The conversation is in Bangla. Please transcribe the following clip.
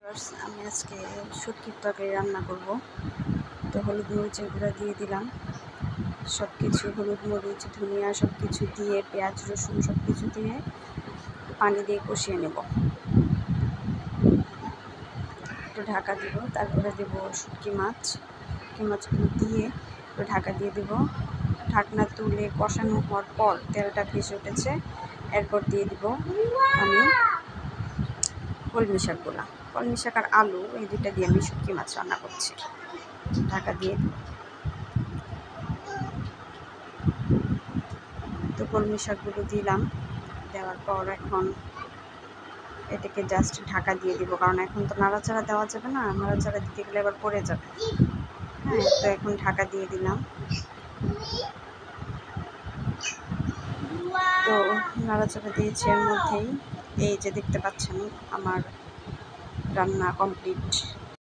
আমি আজকে শুটকির তরকারি রান্না করব। তো হলুদ মরিচের গুঁড়া দিয়ে দিলাম, সব কিছু হলুদ মরিচ ধনিয়া সব কিছু দিয়ে পেঁয়াজ রসুন সব কিছু দিয়ে পানি দিয়ে কষিয়ে নেব। একটু ঢাকা দিব, তারপরে দেব শুটকি মাছগুলো দিয়ে একটু ঢাকা দিয়ে দেব। ঢাকনা তুলে কষানো হওয়ার পর তেলটা ভেসে উঠেছে, এরপর দিয়ে দিব আমি কলমি শাক আর আলু, এই দুটা দিয়ে আমি শুটকি মাছ রান্না করছি। ঢাকা দিয়ে দিব। তো কলমি শাকগুলো দিলাম, দেওয়ার পর এখন এটাকে জাস্ট ঢাকা দিয়ে দিব, কারণ এখন তো নাড়াচাড়া দেওয়া যাবে না, নাড়াচাড়া দিতে গেলে এবার পড়ে যাবে। হ্যাঁ, তো এখন ঢাকা দিয়ে দিলাম। তো নাড়াচাড়া দিয়েছি, এর মধ্যেই এই যে দেখতে পাচ্ছেন আমার রান্না কমপ্লিট।